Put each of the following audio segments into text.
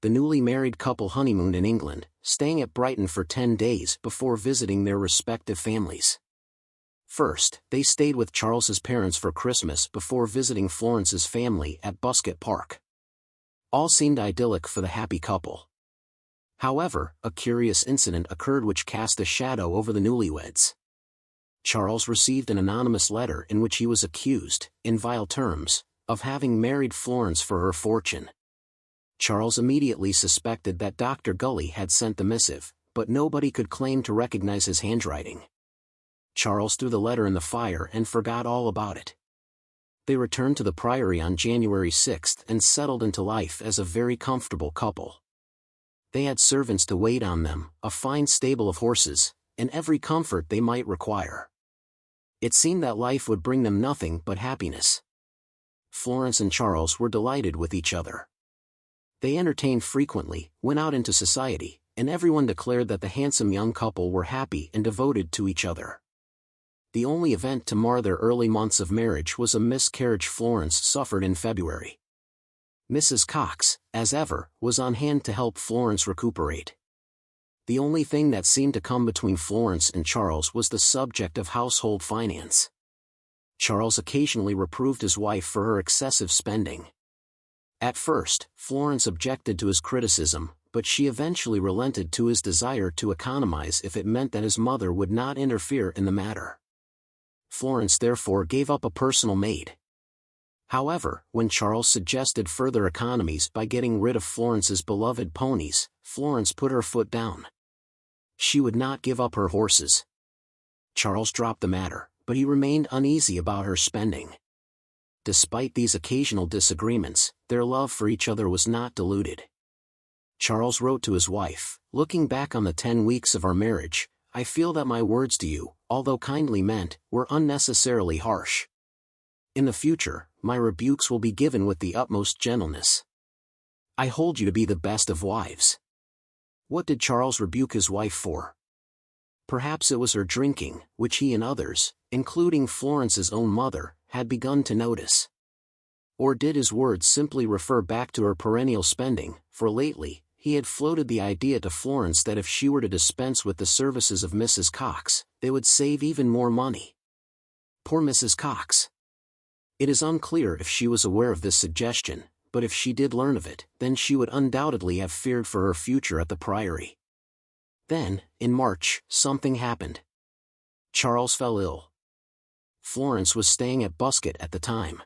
the newly married couple honeymooned in England, staying at Brighton for 10 days before visiting their respective families. First, they stayed with Charles's parents for Christmas before visiting Florence's family at Busquet Park. All seemed idyllic for the happy couple. However, a curious incident occurred which cast a shadow over the newlyweds. Charles received an anonymous letter in which he was accused, in vile terms, of having married Florence for her fortune. Charles immediately suspected that Dr. Gully had sent the missive, but nobody could claim to recognize his handwriting. Charles threw the letter in the fire and forgot all about it. They returned to the Priory on January 6 and settled into life as a very comfortable couple. They had servants to wait on them, a fine stable of horses, and every comfort they might require. It seemed that life would bring them nothing but happiness. Florence and Charles were delighted with each other. They entertained frequently, went out into society, and everyone declared that the handsome young couple were happy and devoted to each other. The only event to mar their early months of marriage was a miscarriage Florence suffered in February. Mrs. Cox, as ever, was on hand to help Florence recuperate. The only thing that seemed to come between Florence and Charles was the subject of household finance. Charles occasionally reproved his wife for her excessive spending. At first, Florence objected to his criticism, but she eventually relented to his desire to economize if it meant that his mother would not interfere in the matter. Florence therefore gave up a personal maid. However, when Charles suggested further economies by getting rid of Florence's beloved ponies, Florence put her foot down. She would not give up her horses. Charles dropped the matter, but he remained uneasy about her spending. Despite these occasional disagreements, their love for each other was not diluted. Charles wrote to his wife, "Looking back on the 10 weeks of our marriage, I feel that my words to you, although kindly meant, were unnecessarily harsh. In the future, my rebukes will be given with the utmost gentleness. I hold you to be the best of wives." What did Charles rebuke his wife for? Perhaps it was her drinking, which he and others, including Florence's own mother, had begun to notice. Or did his words simply refer back to her perennial spending, for lately, he had floated the idea to Florence that if she were to dispense with the services of Mrs. Cox, they would save even more money. Poor Mrs. Cox. It is unclear if she was aware of this suggestion, but if she did learn of it, then she would undoubtedly have feared for her future at the Priory. Then, in March, something happened. Charles fell ill. Florence was staying at Busquet at the time.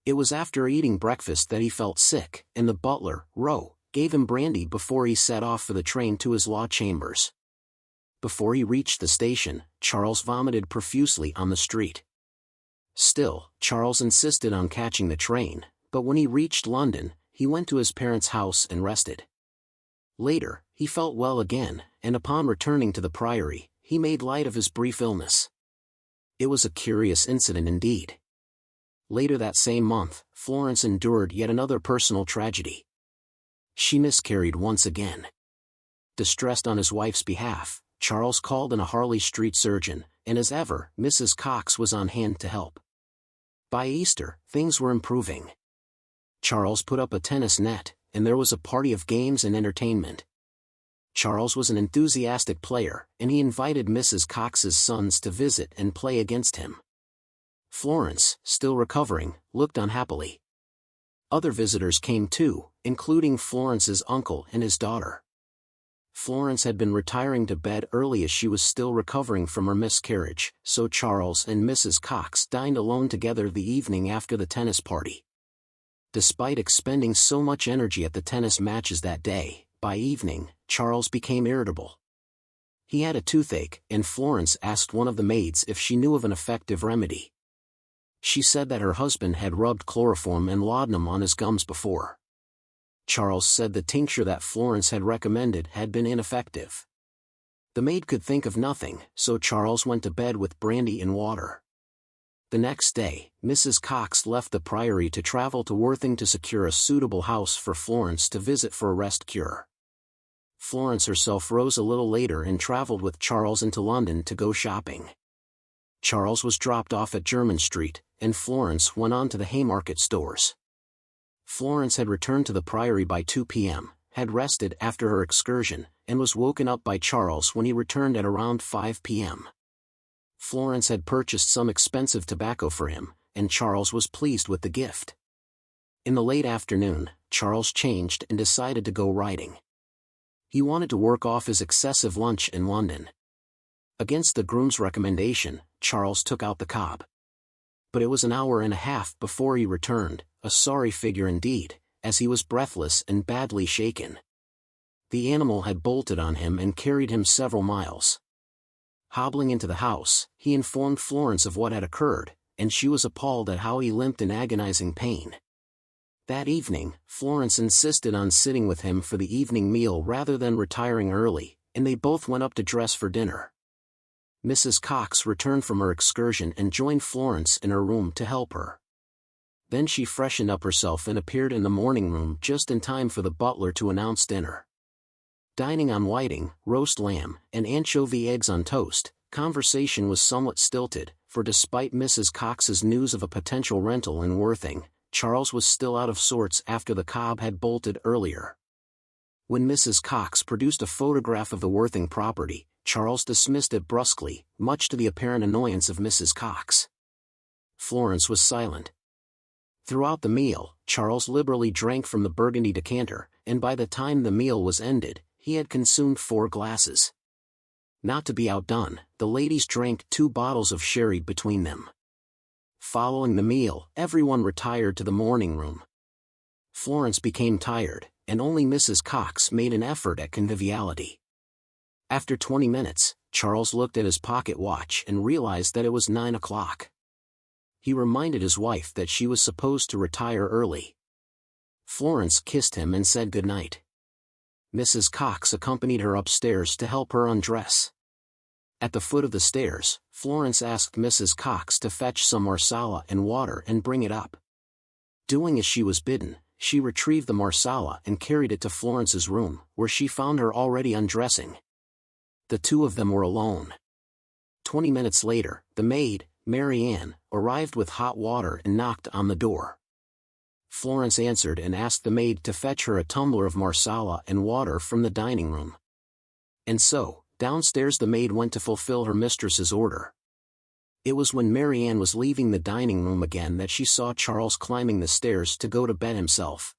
It was after eating breakfast that he felt sick, and the butler, Rowe, gave him brandy before he set off for the train to his law chambers. Before he reached the station, Charles vomited profusely on the street. Still, Charles insisted on catching the train, but when he reached London, he went to his parents' house and rested. Later, he felt well again, and upon returning to the Priory, he made light of his brief illness. It was a curious incident indeed. Later that same month, Florence endured yet another personal tragedy. She miscarried once again. Distressed on his wife's behalf, Charles called in a Harley Street surgeon, and as ever, Mrs. Cox was on hand to help. By Easter, things were improving. Charles put up a tennis net, and there was a party of games and entertainment. Charles was an enthusiastic player, and he invited Mrs. Cox's sons to visit and play against him. Florence, still recovering, looked unhappily. Other visitors came too, including Florence's uncle and his daughter. Florence had been retiring to bed early as she was still recovering from her miscarriage, so Charles and Mrs. Cox dined alone together the evening after the tennis party. Despite expending so much energy at the tennis matches that day, by evening, Charles became irritable. He had a toothache, and Florence asked one of the maids if she knew of an effective remedy. She said that her husband had rubbed chloroform and laudanum on his gums before. Charles said the tincture that Florence had recommended had been ineffective. The maid could think of nothing, so Charles went to bed with brandy and water. The next day, Mrs. Cox left the Priory to travel to Worthing to secure a suitable house for Florence to visit for a rest cure. Florence herself rose a little later and traveled with Charles into London to go shopping. Charles was dropped off at Jermyn Street, and Florence went on to the Haymarket stores. Florence had returned to the Priory by 2 p.m., had rested after her excursion, and was woken up by Charles when he returned at around 5 p.m. Florence had purchased some expensive tobacco for him, and Charles was pleased with the gift. In the late afternoon, Charles changed and decided to go riding. He wanted to work off his excessive lunch in London. Against the groom's recommendation, Charles took out the cob. But it was an hour and a half before he returned, a sorry figure indeed, as he was breathless and badly shaken. The animal had bolted on him and carried him several miles. Hobbling into the house, he informed Florence of what had occurred, and she was appalled at how he limped in agonizing pain. That evening, Florence insisted on sitting with him for the evening meal rather than retiring early, and they both went up to dress for dinner. Mrs. Cox returned from her excursion and joined Florence in her room to help her. Then she freshened up herself and appeared in the morning room just in time for the butler to announce dinner. Dining on whiting, roast lamb, and anchovy eggs on toast, conversation was somewhat stilted, for despite Mrs. Cox's news of a potential rental in Worthing, Charles was still out of sorts after the cob had bolted earlier. When Mrs. Cox produced a photograph of the Worthing property, Charles dismissed it brusquely, much to the apparent annoyance of Mrs. Cox. Florence was silent. Throughout the meal, Charles liberally drank from the burgundy decanter, and by the time the meal was ended, he had consumed 4 glasses. Not to be outdone, the ladies drank 2 bottles of sherry between them. Following the meal, everyone retired to the morning room. Florence became tired, and only Mrs. Cox made an effort at conviviality. After 20 minutes, Charles looked at his pocket watch and realized that it was 9 o'clock. He reminded his wife that she was supposed to retire early. Florence kissed him and said good night. Mrs. Cox accompanied her upstairs to help her undress. At the foot of the stairs, Florence asked Mrs. Cox to fetch some marsala and water and bring it up. Doing as she was bidden, she retrieved the marsala and carried it to Florence's room, where she found her already undressing. The two of them were alone. 20 minutes later, the maid, Mary Ann, arrived with hot water and knocked on the door. Florence answered and asked the maid to fetch her a tumbler of marsala and water from the dining room. And so, downstairs the maid went to fulfill her mistress's order. It was when Mary Ann was leaving the dining room again that she saw Charles climbing the stairs to go to bed himself.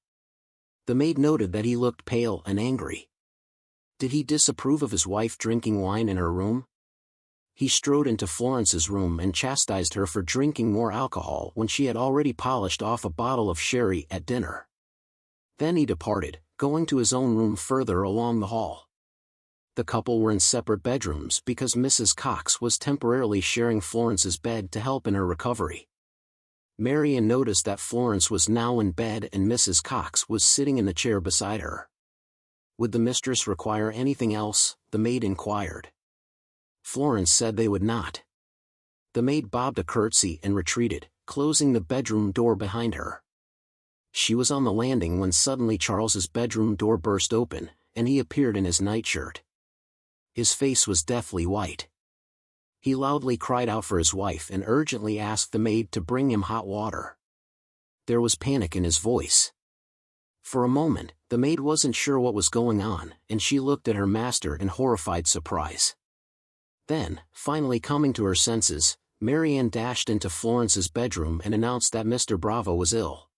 The maid noted that he looked pale and angry. Did he disapprove of his wife drinking wine in her room? He strode into Florence's room and chastised her for drinking more alcohol when she had already polished off a bottle of sherry at dinner. Then he departed, going to his own room further along the hall. The couple were in separate bedrooms because Mrs. Cox was temporarily sharing Florence's bed to help in her recovery. Mary Ann noticed that Florence was now in bed and Mrs. Cox was sitting in the chair beside her. Would the mistress require anything else? The maid inquired. Florence said they would not. The maid bobbed a curtsy and retreated, closing the bedroom door behind her. She was on the landing when suddenly Charles's bedroom door burst open, and he appeared in his nightshirt. His face was deathly white. He loudly cried out for his wife and urgently asked the maid to bring him hot water. There was panic in his voice. For a moment, the maid wasn't sure what was going on, and she looked at her master in horrified surprise. Then, finally coming to her senses, Mary Ann dashed into Florence's bedroom and announced that Mr. Bravo was ill.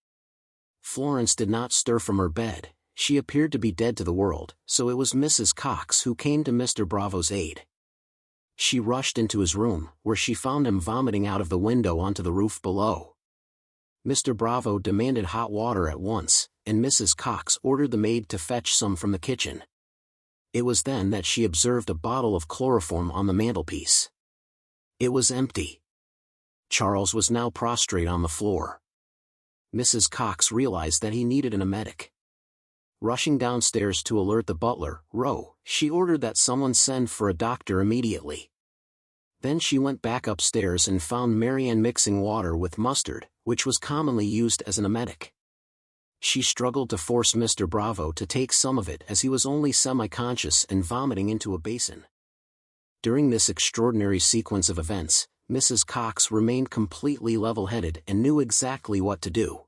Florence did not stir from her bed. She appeared to be dead to the world, so it was Mrs. Cox who came to Mr. Bravo's aid. She rushed into his room, where she found him vomiting out of the window onto the roof below. Mr. Bravo demanded hot water at once, and Mrs. Cox ordered the maid to fetch some from the kitchen. It was then that she observed a bottle of chloroform on the mantelpiece. It was empty. Charles was now prostrate on the floor. Mrs. Cox realized that he needed an emetic. Rushing downstairs to alert the butler, Rowe, she ordered that someone send for a doctor immediately. Then she went back upstairs and found Mary Ann mixing water with mustard, which was commonly used as an emetic. She struggled to force Mr. Bravo to take some of it as he was only semi-conscious and vomiting into a basin. During this extraordinary sequence of events, Mrs. Cox remained completely level-headed and knew exactly what to do.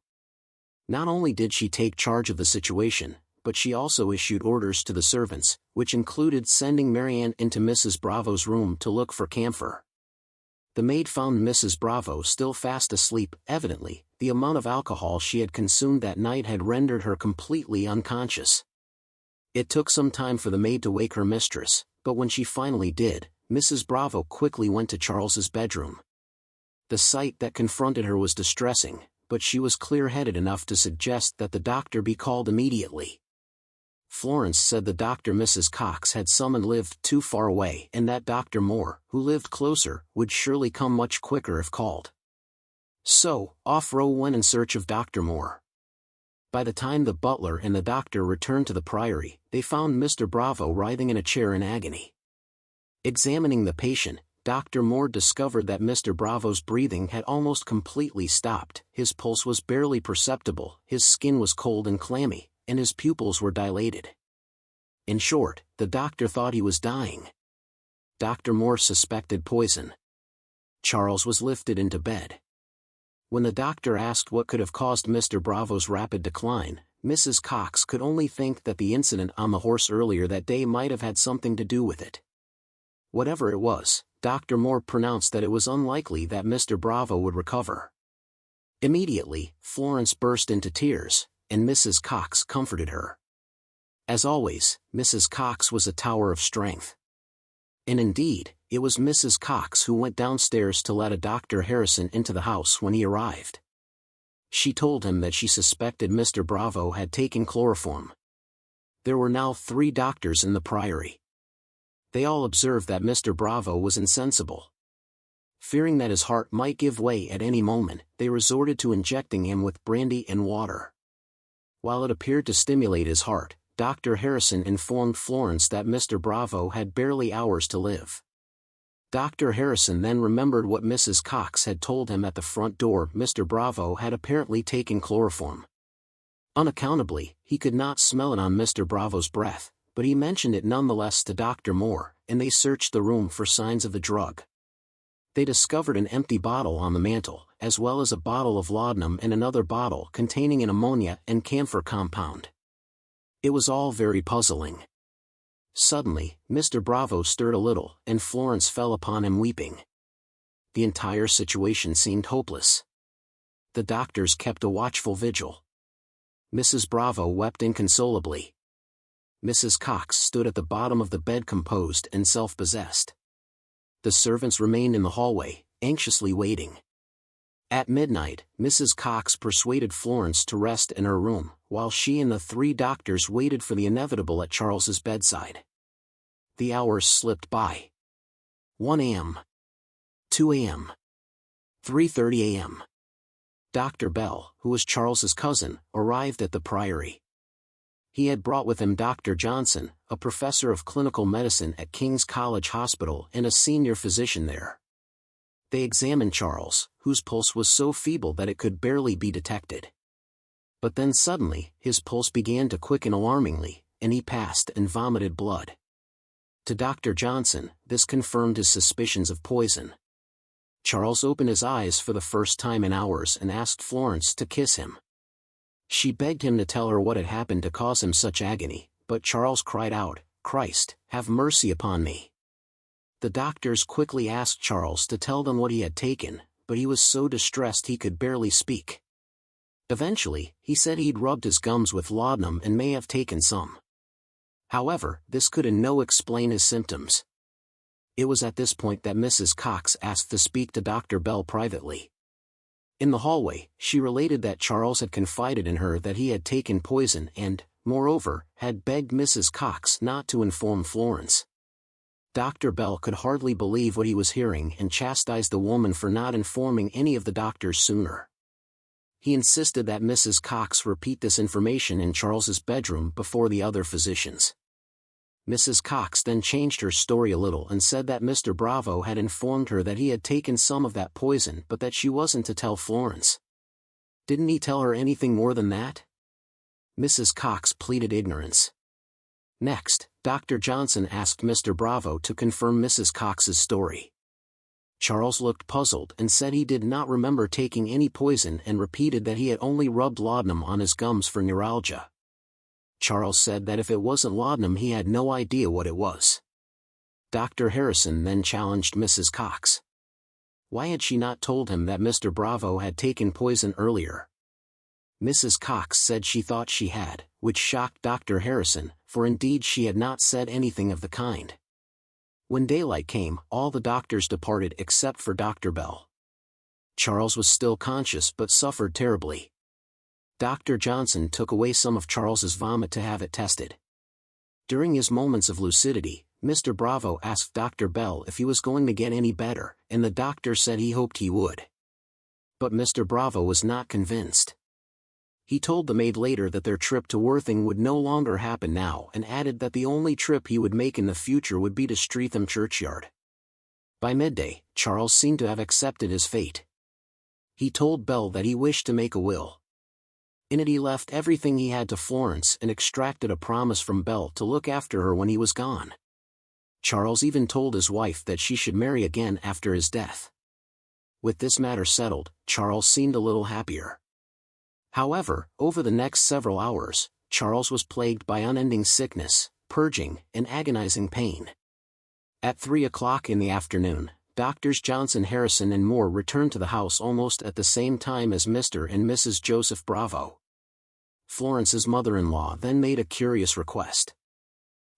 Not only did she take charge of the situation, but she also issued orders to the servants, which included sending Marianne into Mrs. Bravo's room to look for camphor. The maid found Mrs. Bravo still fast asleep. Evidently, the amount of alcohol she had consumed that night had rendered her completely unconscious. It took some time for the maid to wake her mistress, but when she finally did, Mrs. Bravo quickly went to Charles's bedroom. The sight that confronted her was distressing, but she was clear-headed enough to suggest that the doctor be called immediately. Florence said the doctor Mrs. Cox had summoned lived too far away and that Dr. Moore, who lived closer, would surely come much quicker if called. So, off Roe went in search of Dr. Moore. By the time the butler and the doctor returned to the Priory, they found Mr. Bravo writhing in a chair in agony. Examining the patient, Dr. Moore discovered that Mr. Bravo's breathing had almost completely stopped, his pulse was barely perceptible, his skin was cold and clammy, and his pupils were dilated. In short, the doctor thought he was dying. Dr. Moore suspected poison. Charles was lifted into bed. When the doctor asked what could have caused Mr. Bravo's rapid decline, Mrs. Cox could only think that the incident on the horse earlier that day might have had something to do with it. Whatever it was, Dr. Moore pronounced that it was unlikely that Mr. Bravo would recover. Immediately, Florence burst into tears, and Mrs. Cox comforted her. As always, Mrs. Cox was a tower of strength. And indeed, it was Mrs. Cox who went downstairs to let a Dr. Harrison into the house when he arrived. She told him that she suspected Mr. Bravo had taken chloroform. There were now 3 doctors in the Priory. They all observed that Mr. Bravo was insensible. Fearing that his heart might give way at any moment, they resorted to injecting him with brandy and water. While it appeared to stimulate his heart, Dr. Harrison informed Florence that Mr. Bravo had barely hours to live. Dr. Harrison then remembered what Mrs. Cox had told him at the front door. Mr. Bravo had apparently taken chloroform. Unaccountably, he could not smell it on Mr. Bravo's breath, but he mentioned it nonetheless to Dr. Moore, and they searched the room for signs of the drug. They discovered an empty bottle on the mantel, as well as a bottle of laudanum and another bottle containing an ammonia and camphor compound. It was all very puzzling. Suddenly, Mr. Bravo stirred a little, and Florence fell upon him weeping. The entire situation seemed hopeless. The doctors kept a watchful vigil. Mrs. Bravo wept inconsolably. Mrs. Cox stood at the bottom of the bed composed and self-possessed. The servants remained in the hallway, anxiously waiting. At midnight, Mrs. Cox persuaded Florence to rest in her room, while she and the 3 doctors waited for the inevitable at Charles's bedside. The hours slipped by. 1 a.m. 2 a.m. 3:30 a.m. Dr. Bell, who was Charles's cousin, arrived at the Priory. He had brought with him Dr. Johnson, a professor of clinical medicine at King's College Hospital and a senior physician there. They examined Charles, whose pulse was so feeble that it could barely be detected. But then suddenly, his pulse began to quicken alarmingly, and he passed and vomited blood. To Dr. Johnson, this confirmed his suspicions of poison. Charles opened his eyes for the first time in hours and asked Florence to kiss him. She begged him to tell her what had happened to cause him such agony, but Charles cried out, "Christ, have mercy upon me." The doctors quickly asked Charles to tell them what he had taken, but he was so distressed he could barely speak. Eventually, he said he'd rubbed his gums with laudanum and may have taken some. However, this could in no way explain his symptoms. It was at this point that Mrs. Cox asked to speak to Dr. Bell privately. In the hallway, she related that Charles had confided in her that he had taken poison and, moreover, had begged Mrs. Cox not to inform Florence. Dr. Bell could hardly believe what he was hearing and chastised the woman for not informing any of the doctors sooner. He insisted that Mrs. Cox repeat this information in Charles's bedroom before the other physicians. Mrs. Cox then changed her story a little and said that Mr. Bravo had informed her that he had taken some of that poison but that she wasn't to tell Florence. Didn't he tell her anything more than that? Mrs. Cox pleaded ignorance. Next, Dr. Johnson asked Mr. Bravo to confirm Mrs. Cox's story. Charles looked puzzled and said he did not remember taking any poison and repeated that he had only rubbed laudanum on his gums for neuralgia. Charles said that if it wasn't laudanum he had no idea what it was. Dr. Harrison then challenged Mrs. Cox. Why had she not told him that Mr. Bravo had taken poison earlier? Mrs. Cox said she thought she had, which shocked Dr. Harrison, for indeed she had not said anything of the kind. When daylight came, all the doctors departed except for Dr. Bell. Charles was still conscious but suffered terribly. Dr. Johnson took away some of Charles's vomit to have it tested. During his moments of lucidity, Mr. Bravo asked Dr. Bell if he was going to get any better, and the doctor said he hoped he would. But Mr. Bravo was not convinced. He told the maid later that their trip to Worthing would no longer happen now and added that the only trip he would make in the future would be to Streatham churchyard. By midday, Charles seemed to have accepted his fate. He told Bell that he wished to make a will. In it he left everything he had to Florence and extracted a promise from Bell to look after her when he was gone. Charles even told his wife that she should marry again after his death. With this matter settled, Charles seemed a little happier. However, over the next several hours, Charles was plagued by unending sickness, purging, and agonizing pain. At 3 o'clock in the afternoon, Doctors Johnson, Harrison and Moore returned to the house almost at the same time as Mr. and Mrs. Joseph Bravo. Florence's mother-in-law then made a curious request.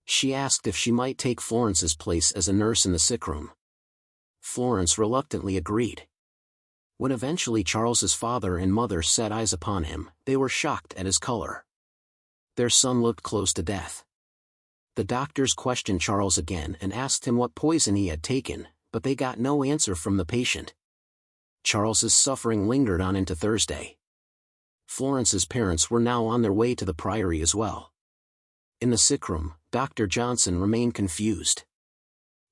She asked if she might take Florence's place as a nurse in the sickroom. Florence reluctantly agreed. When eventually Charles's father and mother set eyes upon him, they were shocked at his color. Their son looked close to death. The doctors questioned Charles again and asked him what poison he had taken, but they got no answer from the patient. Charles's suffering lingered on into Thursday. Florence's parents were now on their way to the Priory as well. In the sickroom, Dr. Johnson remained confused.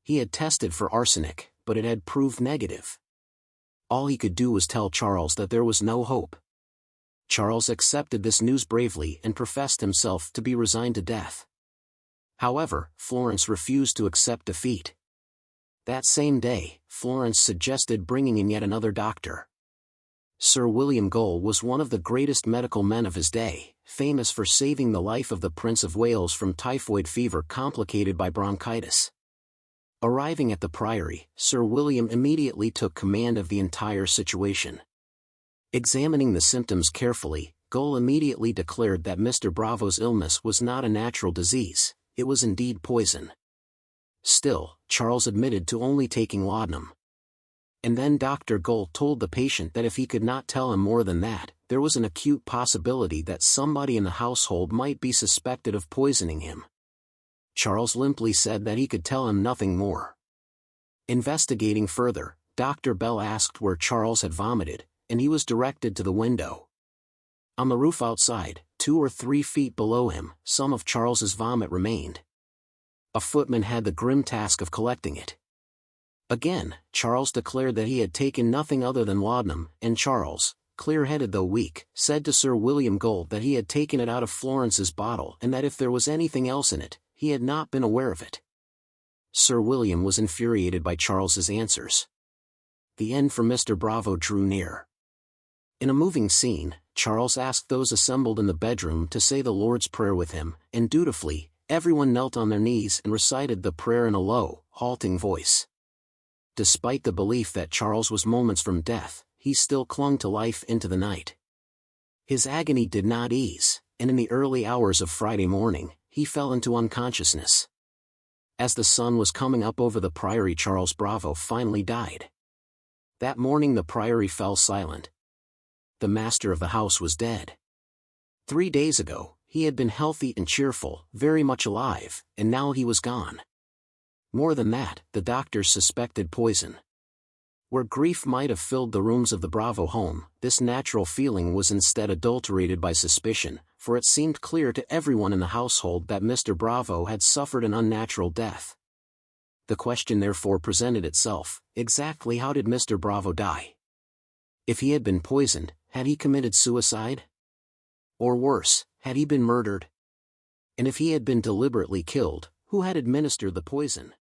He had tested for arsenic, but it had proved negative. All he could do was tell Charles that there was no hope. Charles accepted this news bravely and professed himself to be resigned to death. However, Florence refused to accept defeat. That same day, Florence suggested bringing in yet another doctor. Sir William Gull was one of the greatest medical men of his day, famous for saving the life of the Prince of Wales from typhoid fever complicated by bronchitis. Arriving at the Priory, Sir William immediately took command of the entire situation. Examining the symptoms carefully, Gull immediately declared that Mr. Bravo's illness was not a natural disease, it was indeed poison. Still, Charles admitted to only taking laudanum. And then Dr. Gull told the patient that if he could not tell him more than that, there was an acute possibility that somebody in the household might be suspected of poisoning him. Charles limply said that he could tell him nothing more. Investigating further, Dr. Bell asked where Charles had vomited, and he was directed to the window. On the roof outside, 2 or 3 feet below him, some of Charles's vomit remained. A footman had the grim task of collecting it. Again, Charles declared that he had taken nothing other than laudanum, and Charles, clear-headed though weak, said to Sir William Gull that he had taken it out of Florence's bottle and that if there was anything else in it, he had not been aware of it. Sir William was infuriated by Charles's answers. The end for Mr. Bravo drew near. In a moving scene, Charles asked those assembled in the bedroom to say the Lord's Prayer with him, and dutifully, everyone knelt on their knees and recited the prayer in a low, halting voice. Despite the belief that Charles was moments from death, he still clung to life into the night. His agony did not ease, and in the early hours of Friday morning, he fell into unconsciousness. As the sun was coming up over the Priory, Charles Bravo finally died. That morning the Priory fell silent. The master of the house was dead. 3 days ago, he had been healthy and cheerful, very much alive, and now he was gone. More than that, the doctors suspected poison. Where grief might have filled the rooms of the Bravo home, this natural feeling was instead adulterated by suspicion, for it seemed clear to everyone in the household that Mr. Bravo had suffered an unnatural death. The question therefore presented itself, exactly how did Mr. Bravo die? If he had been poisoned, had he committed suicide? Or worse, had he been murdered? And if he had been deliberately killed, who had administered the poison?